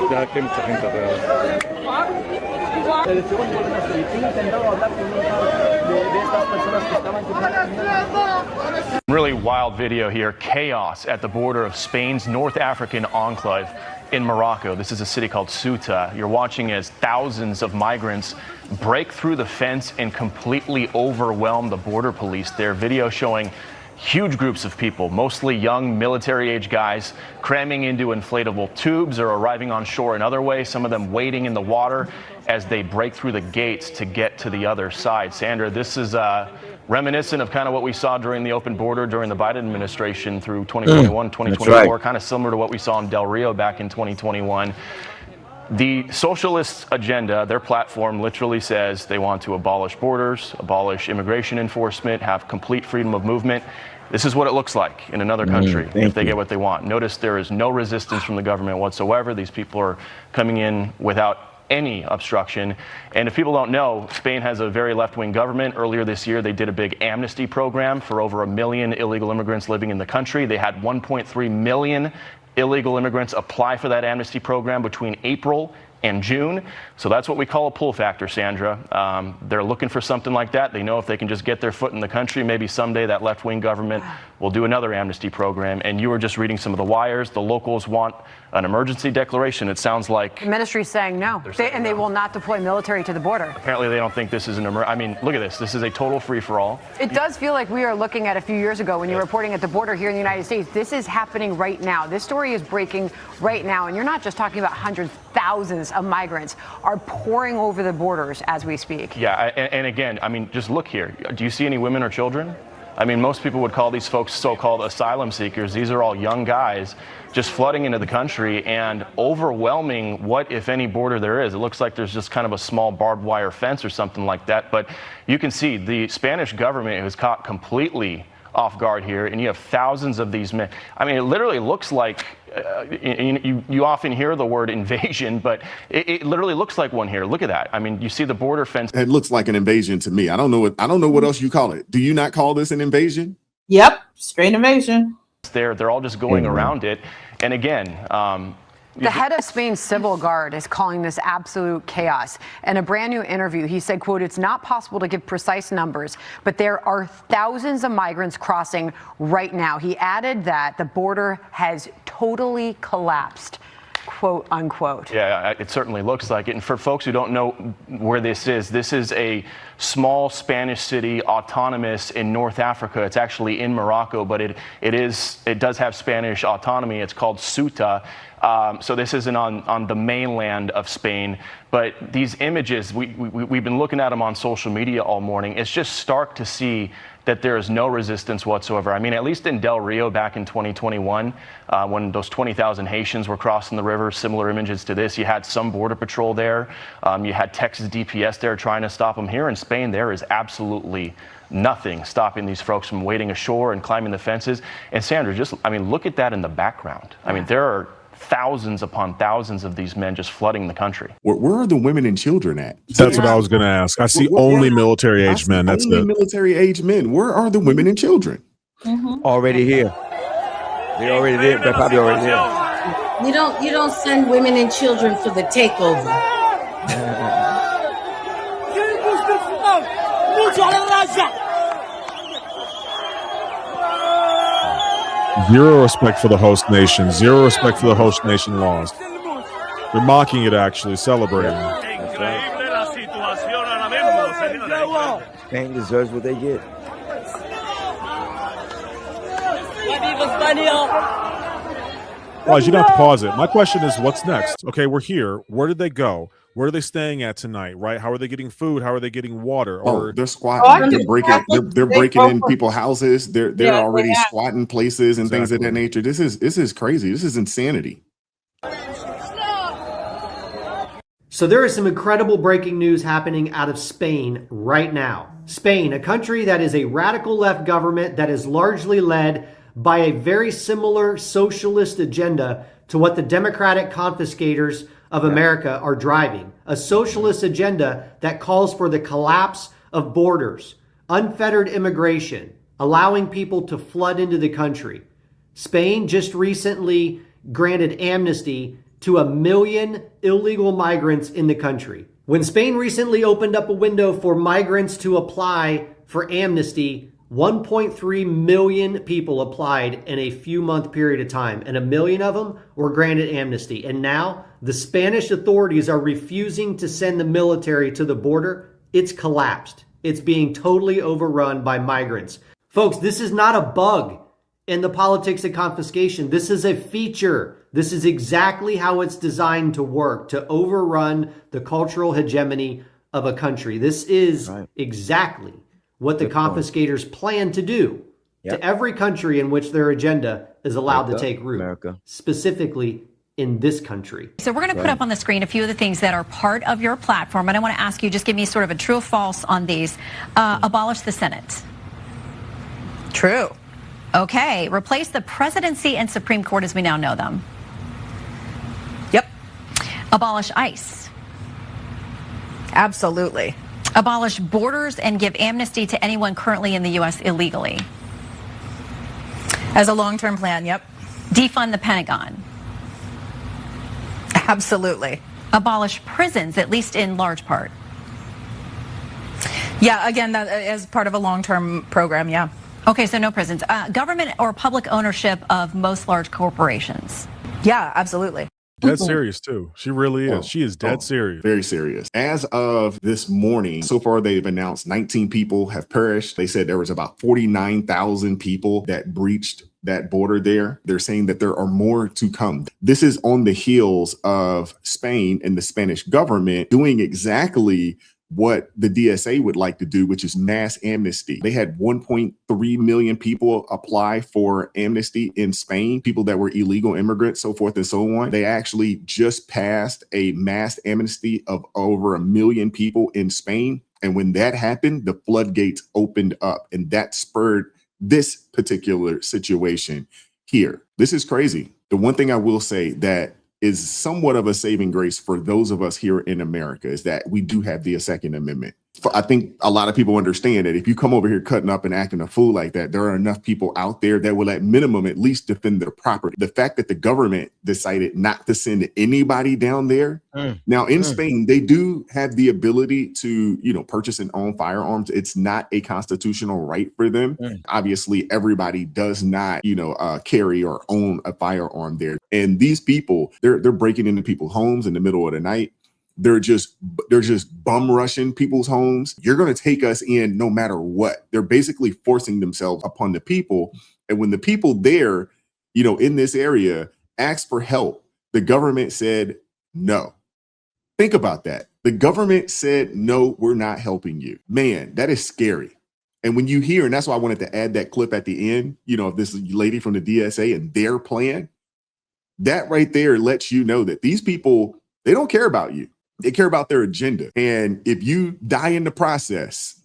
Ya que hay mucha gente alrededor. Really wild video here. Chaos at the border of Spain's North African enclave in Morocco. This is a city called Ceuta. You're watching as thousands of migrants break through the fence and completely overwhelm the border police. Their video showing huge groups of people, mostly young military-age guys, cramming into inflatable tubes or arriving on shore another way, some of them wading in the water as they break through the gates to get to the other side. Sandra, this is reminiscent of kind of what we saw during the open border during the Biden administration through 2021, 2024, right. Kind of similar to what we saw in Del Rio back in 2021. The socialist agenda, their platform literally says they want to abolish borders, abolish immigration enforcement, have complete freedom of movement. This is what it looks like in another country if they get what they want. Notice there is no resistance from the government whatsoever. These people are coming in without any obstruction. And if people don't know, Spain has a very left-wing government. Earlier this year, they did a big amnesty program for over 1 million illegal immigrants living in the country. They had 1.3 million illegal immigrants apply for that amnesty program between April and June. So that's what we call a pull factor, Sandra. They're looking for something like that. They know if they can just get their foot in the country, maybe someday that left-wing government will do another amnesty program. And you were just reading some of the wires. The locals want an emergency declaration. It sounds like the ministry is saying no, they will not deploy military to the border. Apparently, they don't think this is an I mean, look at this. This is a total free-for-all. It does feel like we are looking at a few years ago when you were reporting at the border here in the United States. This is happening right now. This story is breaking right now, and you're not just talking about hundreds, thousands of migrants are pouring over the borders as we speak. Yeah, and again, I mean, just look here. Do you see any women or children? I mean, most people would call these folks so-called asylum seekers. These are all young guys just flooding into the country and overwhelming what, if any, border there is. It looks like there's just kind of a small barbed wire fence or something like that. But you can see the Spanish government is caught completely off guard here, and you have thousands of these men. I mean, it literally looks like you often hear the word invasion, but it literally looks like one here. Look at that. I mean, you see the border fence. It looks like an invasion to me. I don't know what else you call it. Do you not call this an invasion? Yep, straight invasion. They're all just going around it. And again, the head of Spain's civil guard is calling this absolute chaos. In a brand new interview, he said, quote, "It's not possible to give precise numbers, but there are thousands of migrants crossing right now." He added that the border has totally collapsed, quote unquote. Yeah, it certainly looks like it. And for folks who don't know where this is a small Spanish city, autonomous in North Africa. It's actually in Morocco, but it does have Spanish autonomy. It's called Ceuta. So this isn't on the mainland of Spain, but these images, we've been looking at them on social media all morning. It's just stark to see that there is no resistance whatsoever. I mean, at least in Del Rio back in 2021, when those 20,000 Haitians were crossing the river, similar images to this, you had some border patrol there. You had Texas DPS there trying to stop them. Here in Spain, there is absolutely nothing stopping these folks from wading ashore and climbing the fences. And Sandra, look at that in the background. I mean, there are thousands upon thousands of these men just flooding the country. Where are the women and children at? That's what I was going to ask. I see only military-age men. That's it. Military-age men. Where are the women and children? Already here. They're already there. They're probably already here. You don't send women and children for the takeover. Zero respect for the host nation. Zero respect for the host nation laws. They're mocking it, actually, celebrating. Spain deserves what they get. Well, you don't have to pause it. My question is, what's next? Okay, we're here. Where did they go? Where are they staying at tonight? Right? How are they getting food? How are they getting water? Or they're squatting. They're breaking in people's houses. They're already squatting places and things of that nature. This is crazy. This is insanity. So there is some incredible breaking news happening out of Spain right now. Spain, a country that is a radical left government that is largely led by a very similar socialist agenda to what the Democratic confiscators of America are driving. A socialist agenda that calls for the collapse of borders, unfettered immigration, allowing people to flood into the country. Spain just recently granted amnesty to 1 million illegal migrants in the country. When Spain recently opened up a window for migrants to apply for amnesty, 1.3 million people applied in a few month period of time, and 1 million of them were granted amnesty. And now the Spanish authorities are refusing to send the military to the border. It's collapsed. It's being totally overrun by migrants. Folks, this is not a bug in the politics of confiscation. This is a feature. This is exactly how it's designed to work, to overrun the cultural hegemony of a country. This is exactly what the confiscators plan to do to every country in which their agenda is allowed to take root, specifically in this country. So we're going to put up on the screen a few of the things that are part of your platform, and I want to ask you, just give me sort of a true or false on these. Abolish the Senate. True. Okay. Replace the presidency and Supreme Court as we now know them. Yep. Abolish ICE. Absolutely. Abolish borders and give amnesty to anyone currently in the U.S. illegally. As a long-term plan, yep. Defund the Pentagon. Absolutely. Abolish prisons, at least in large part. Yeah, again, that as part of a long-term program, yeah. Okay, so no prisons. Government or public ownership of most large corporations. Yeah, absolutely. Dead serious too. She really is. She is dead serious. Very serious. As of this morning, so far they've announced 19 people have perished. They said there was about 49,000 people that breached that border there. They're saying that there are more to come. This is on the heels of Spain and the Spanish government doing exactly what the DSA would like to do, which is mass amnesty. They had 1.3 million people apply for amnesty in Spain, people that were illegal immigrants, so forth and so on. They actually just passed a mass amnesty of over 1 million people in Spain. And when that happened, the floodgates opened up, and that spurred this particular situation here. This is crazy. The one thing I will say that is somewhat of a saving grace for those of us here in America is that we do have the Second Amendment. I think a lot of people understand that if you come over here cutting up and acting a fool like that, there are enough people out there that will at minimum at least defend their property. The fact that the government decided not to send anybody down there. Now in Spain, they do have the ability to, purchase and own firearms. It's not a constitutional right for them. Obviously, everybody does not, carry or own a firearm there. And these people, they're breaking into people's homes in the middle of the night. They're just bum rushing people's homes. You're going to take us in no matter what. They're basically forcing themselves upon the people. And when the people there, in this area asked for help, the government said no. Think about that. The government said, no, we're not helping you. Man, that is scary. And when you hear, and that's why I wanted to add that clip at the end, of this lady from the DSA and their plan, that right there lets you know that these people, they don't care about you. They care about their agenda. And if you die in the process,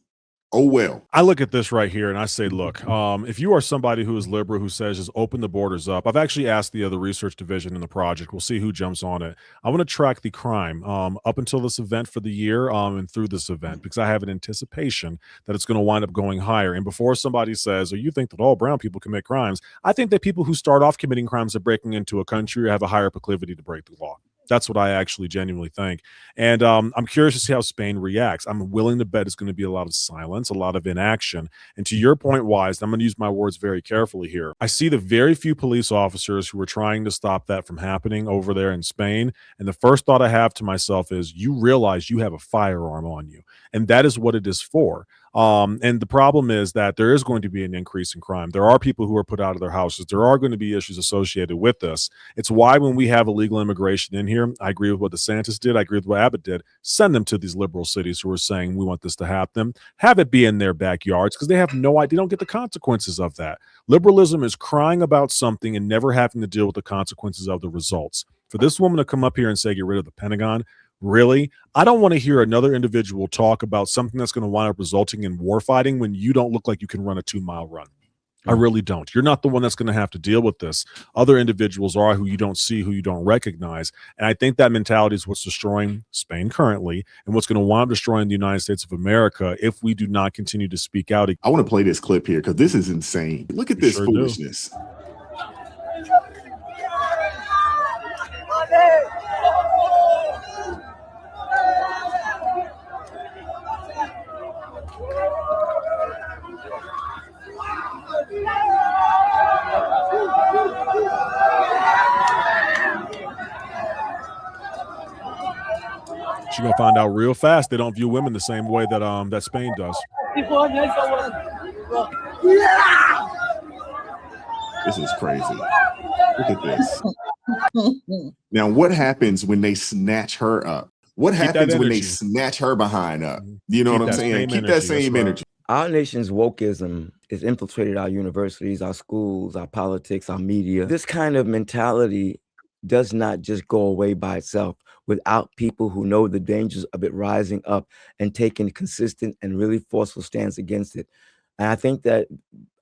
oh, well. I look at this right here and I say, look, if you are somebody who is liberal, who says just open the borders up, I've actually asked the other research division in the project. We'll see who jumps on it. I want to track the crime up until this event for the year and through this event, because I have an anticipation that it's going to wind up going higher. And before somebody says, or you think that all brown people commit crimes, I think that people who start off committing crimes of breaking into a country have a higher proclivity to break the law. That's what I actually genuinely think. And I'm curious to see how Spain reacts. I'm willing to bet it's going to be a lot of silence, a lot of inaction. And to your point, Wise, I'm going to use my words very carefully here. I see the very few police officers who are trying to stop that from happening over there in Spain. And the first thought I have to myself is, you realize you have a firearm on you. And that is what it is for. And the problem is that there is going to be an increase in crime. There are people who are put out of their houses. There are going to be issues associated with this. It's why when we have illegal immigration in here, I agree with what DeSantis did. I agree with what Abbott did. Send them to these liberal cities who are saying we want this to happen. Have it be in their backyards, because they have no idea. They don't get the consequences of that. Liberalism is crying about something and never having to deal with the consequences of the results. For this woman to come up here and say, get rid of the Pentagon, really? I don't want to hear another individual talk about something that's going to wind up resulting in war fighting when you don't look like you can run a 2-mile run. I really don't. You're not the one that's going to have to deal with this. Other individuals are, who you don't see, who you don't recognize. And I think that mentality is what's destroying Spain currently and what's going to wind up destroying the United States of America if we do not continue to speak out. I want to play this clip here because this is insane. Look at this foolishness. She's gonna find out real fast they don't view women the same way that that Spain does. This is crazy. Look at this. Now, what happens when they snatch her up? What happens when they snatch her behind up? You know what I'm saying? Keep that same energy. Our nation's wokeism has infiltrated our universities, our schools, our politics, our media. This kind of mentality does not just go away by itself without people who know the dangers of it rising up and taking consistent and really forceful stance against it. And I think that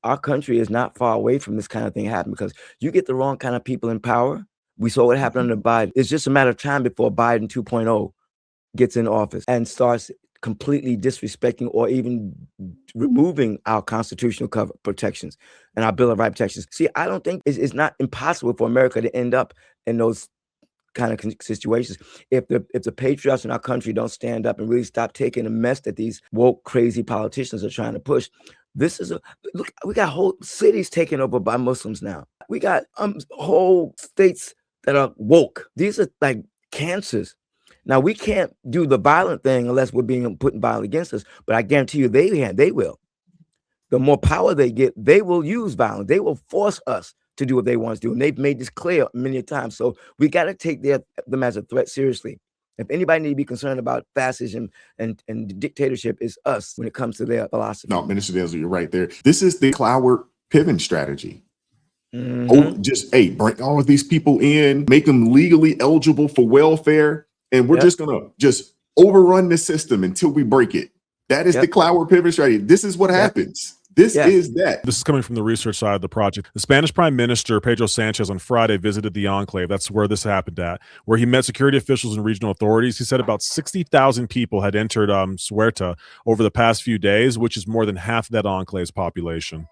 our country is not far away from this kind of thing happening, because you get the wrong kind of people in power. We saw what happened under Biden. It's just a matter of time before Biden 2.0 gets in office and starts completely disrespecting or even removing our constitutional protections and our Bill of Rights protections. See, I don't think it's not impossible for America to end up in those kind of situations if the patriots in our country don't stand up and really stop taking the mess that these woke, crazy politicians are trying to push. This is look, we got whole cities taken over by Muslims now. We got whole states that are woke. These are like cancers. Now, we can't do the violent thing unless we're being put in violence against us, but I guarantee you they will. The more power they get, they will use violence. They will force us to do what they want to do. And they've made this clear many times. So we got to take them as a threat seriously. If anybody need to be concerned about fascism and dictatorship, is us when it comes to their philosophy. No, Minister Dales, you're right there. This is the Cloward Piven strategy. Oh, just, hey, bring all of these people in, make them legally eligible for welfare, and we're just going to just overrun the system until we break it. That is the Cloward Piven strategy. This is what happens. This is that. This is coming from the research side of the project. The Spanish Prime Minister, Pedro Sanchez, on Friday visited the enclave. That's where this happened at, where he met security officials and regional authorities. He said about 60,000 people had entered Ceuta over the past few days, which is more than half of that enclave's population.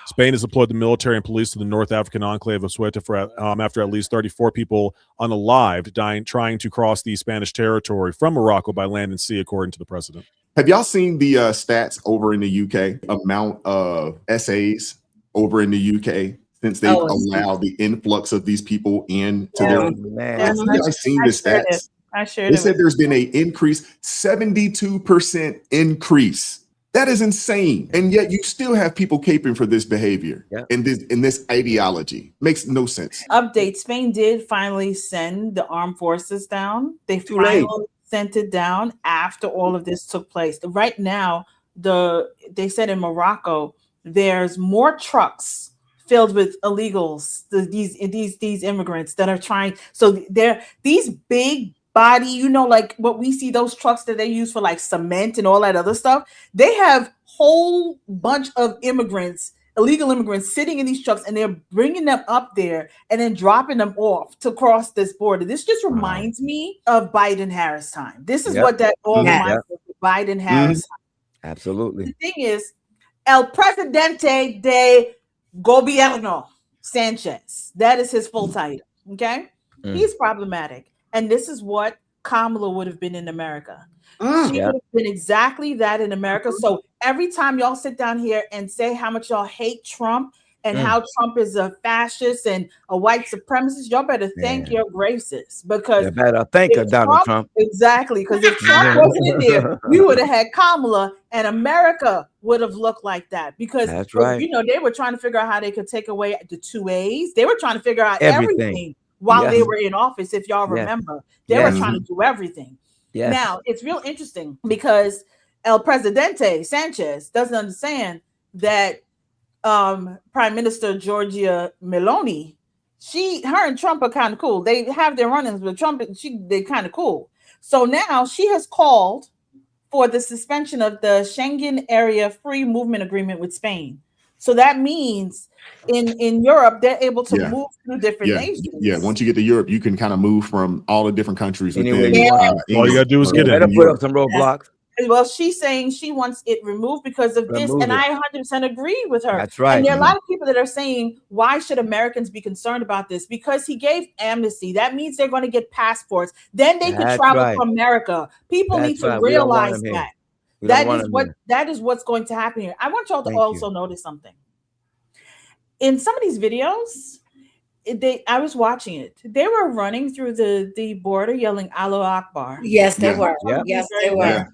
Spain has deployed the military and police to the North African enclave of Ceuta for, after at least 34 people unalived dying trying to cross the Spanish territory from Morocco by land and sea, according to the president. Have y'all seen the stats over in the UK, amount of essays over in the UK since they've allowed the influx of these people into their... Have you guys seen the stats? I shared They said there's been an increase, 72% increase. That is insane. And yet you still have people caping for this behavior and this ideology. Makes no sense. Update: Spain did finally send the armed forces down. They finally sent it down after all of this took place. Right now, they said in Morocco, there's more trucks filled with illegals, these immigrants that are trying. So they're these big body, you know, like what we see, those trucks that they use for like cement and all that other stuff. They have whole bunch of immigrants, illegal immigrants, sitting in these trucks, and they're bringing them up there and then dropping them off to cross this border. This just reminds me of Biden-Harris time. This is what that all reminds me of, Biden-Harris time. Absolutely. The thing is, El Presidente de Gobierno Sanchez. That is his full title. Okay, he's problematic. And this is what Kamala would have been in America. She would have been exactly that in America. So every time y'all sit down here and say how much y'all hate Trump and how Trump is a fascist and a white supremacist, y'all better thank your graces, because you better thank Donald Trump. Exactly, because if Trump wasn't in there, we would have had Kamala, and America would have looked like that. Because you know, they were trying to figure out how they could take away the 2A's. They were trying to figure out everything. While they were in office, if y'all remember, they were trying to do everything. Now, it's real interesting because El Presidente Sanchez doesn't understand that Prime Minister Giorgia Meloni, her and Trump are kind of cool. They have their run-ins with Trump, they're kind of cool. So now she has called for the suspension of the Schengen Area Free Movement Agreement with Spain. So that means in Europe, they're able to move through different nations. Yeah, once you get to Europe, you can kind of move from all the different countries. All you got to do is get in. Put up some roadblocks. Well, she's saying she wants it removed because of this, and I 100% agree with her. That's right. And there are a lot of people that are saying, why should Americans be concerned about this? Because he gave amnesty. That means they're going to get passports. Then they could travel from America. People need to realize that. That is what's going to happen here. I want y'all to also notice something. In some of these videos, I was watching it. They were running through the border yelling "Allahu Akbar." Yes, they were. Yeah. Yes, they were. Yeah.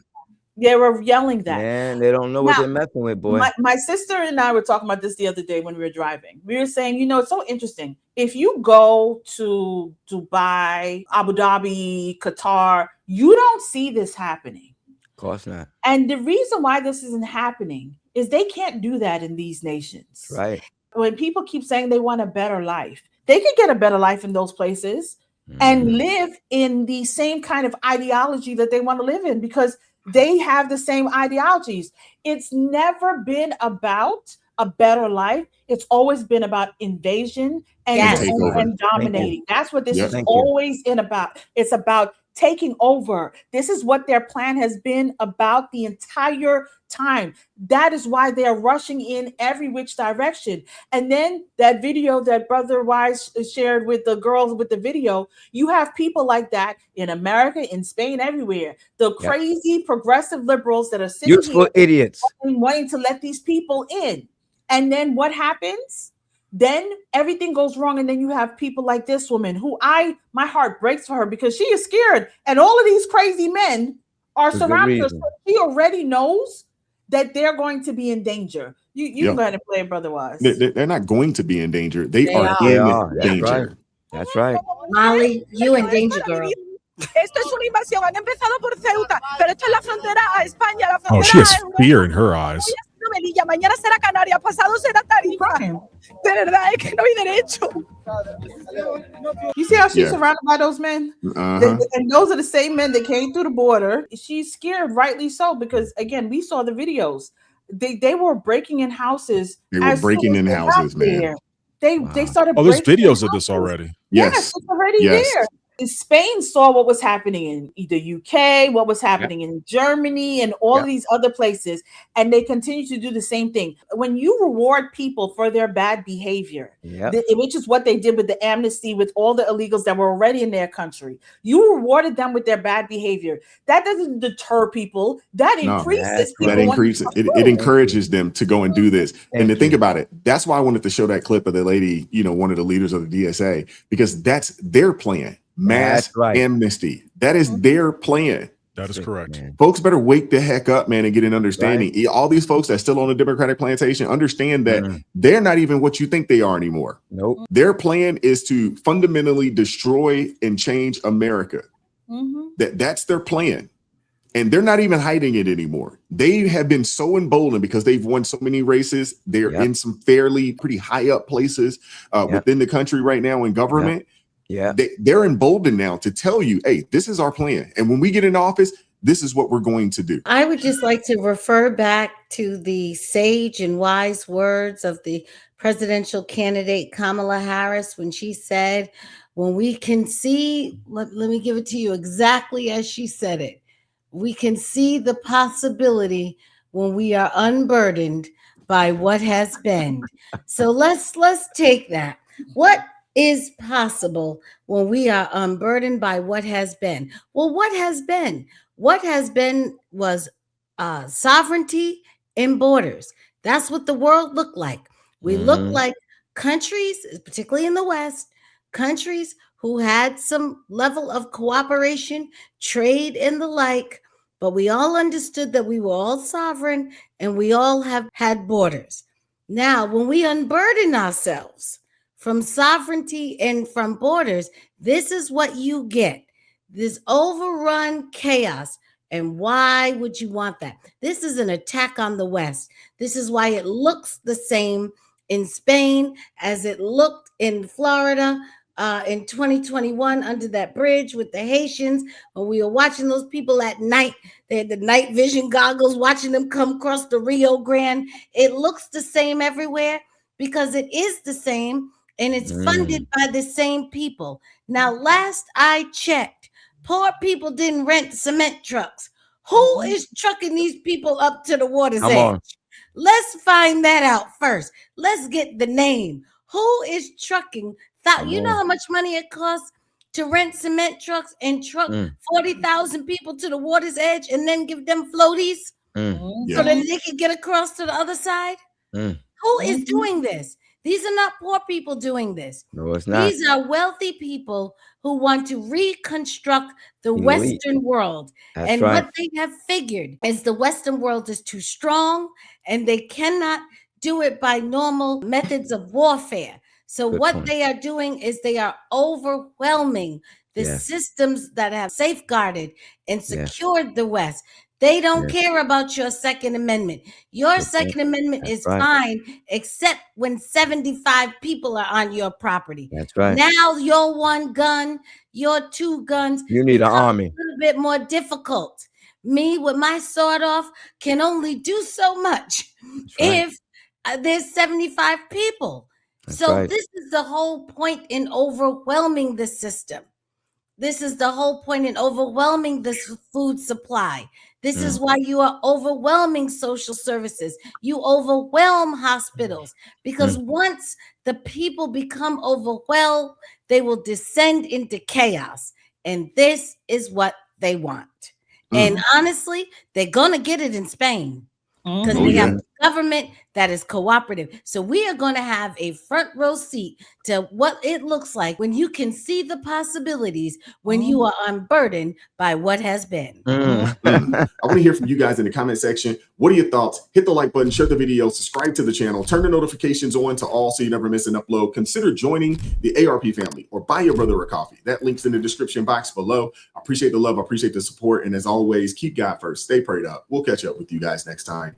They were yelling that. Man, they don't know what Now, they're messing with, boy. my sister and I were talking about this the other day when we were driving. We were saying, you know, it's so interesting. If you go to Dubai, Abu Dhabi, Qatar, you don't see this happening. Of course not. And the reason why this isn't happening is they can't do that in these nations. Right. When people keep saying they want a better life, they can get a better life in those places and live in the same kind of ideology that they want to live in, because they have the same ideologies. It's never been about a better life. It's always been about invasion and dominating. That's what this is always about. It's about taking over. This is what their plan has been about the entire time. That is why they are rushing in every which direction. And then that video that Brother Wise shared with the girls with the video, you have people like that in America, in Spain, everywhere. The crazy progressive liberals that are sitting useful here idiots wanting to let these people in. And then what happens? Then everything goes wrong, and then you have people like this woman who my heart breaks for her, because she is scared, and all of these crazy men are surrounding her. So she already knows that they're going to be in danger. You can go ahead and play it, Brother Wise. They're not going to be in danger. They are in danger. That's right. Molly, you in danger, girl. Esto es una invasión. Han empezado por Ceuta, pero esto es la frontera a España, la frontera. Oh, she has fear in her eyes. Melilla, mañana será Canarias, pasado será Tarifa. De verdad es que no hay derecho. You see how she's surrounded by those men? And those are the same men that came through the border. She's scared, rightly so, because again, we saw the videos. They were breaking in houses. They were breaking in houses, man. They started. Oh, there's videos of this already. Yes, it's already there. Spain saw what was happening in the UK, what was happening in Germany, and all these other places, and they continue to do the same thing. When you reward people for their bad behavior, which is what they did with the Amnesty, with all the illegals that were already in their country, you rewarded them with their bad behavior. That doesn't deter people. That increases. That increases. It encourages them to go and do this. And to think about it, that's why I wanted to show that clip of the lady, you know, one of the leaders of the DSA, because that's their plan. Mass amnesty. That is their plan. That is correct. Folks better wake the heck up, man, and get an understanding. All these folks that's still on the Democratic plantation understand that they're not even what you think they are anymore. Nope. Their plan is to fundamentally destroy and change America. That's their plan. And they're not even hiding it anymore. They have been so emboldened because they've won so many races. They're in some pretty high up places within the country right now in government. They're emboldened now to tell you, hey, this is our plan. And when we get in office, this is what we're going to do. I would just like to refer back to the sage and wise words of the presidential candidate Kamala Harris when she said, when we can see, let me give it to you exactly as she said it. We can see the possibility when we are unburdened by what has been. So let's take that. What is possible when we are unburdened by what has been? Well, what has been? What has been was sovereignty and borders. That's what the world looked like. We looked like countries, particularly in the West, countries who had some level of cooperation, trade, and the like, but we all understood that we were all sovereign and we all have had borders. Now, when we unburden ourselves from sovereignty and from borders, this is what you get. This overrun chaos. And why would you want that? This is an attack on the West. This is why it looks the same in Spain as it looked in Florida in 2021 under that bridge with the Haitians. When we were watching those people at night, they had the night vision goggles, watching them come across the Rio Grande. It looks the same everywhere because it is the same. And it's funded by the same people. Now, last I checked, poor people didn't rent cement trucks. Who is trucking these people up to the water's edge? Let's find that out first. Let's get the name. Who is trucking? You know how much money it costs to rent cement trucks and truck 40,000 people to the water's edge and then give them floaties so that they can get across to the other side? Who is doing this? These are not poor people doing this. No, it's not. These are wealthy people who want to reconstruct the Elite. Western world. That's And right. what they have figured is the Western world is too strong and they cannot do it by normal methods of warfare. So Good what point. they are doing is they are overwhelming the Yes. systems that have safeguarded and Yes. secured the West. They don't Yes. care about your Second Amendment. Your Good Second point. Amendment That's is right. fine, except when 75 people are on your property. That's right. Now your one gun, your two guns, You need an become army. a little bit more difficult. Me with my sword off can only do so much That's right. if there's 75 people. That's So right. this is the whole point in overwhelming the system. This is the whole point in overwhelming this food supply. This is why you are overwhelming social services. You overwhelm hospitals because once the people become overwhelmed, they will descend into chaos. And this is what they want. And honestly, they're going to get it in Spain because they have a government that is cooperative. So we are going to have a front row seat to what it looks like when you can see the possibilities when you are unburdened by what has been. I want to hear from you guys in the comment section. What are your thoughts? Hit the like button, share the video, subscribe to the channel, turn the notifications on to all so you never miss an upload. Consider joining the ARP family or buy your brother a coffee. That link's in the description box below. I appreciate the love. I appreciate the support. And as always, keep God first. Stay prayed up. We'll catch up with you guys next time.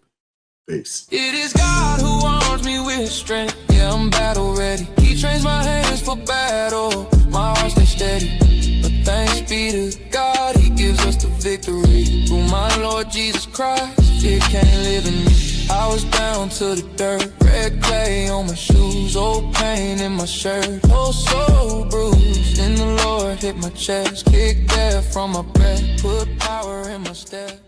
Peace. It is God who arms me with strength. Yeah, I'm battle ready. He trains my hands for battle. My heart stays steady. But thanks be to God, He gives us the victory. Through my Lord Jesus Christ, it can't live in me. I was down to the dirt, red clay on my shoes, old pain in my shirt, oh so bruised. Then the Lord hit my chest, kicked air from my breath, put power in my step.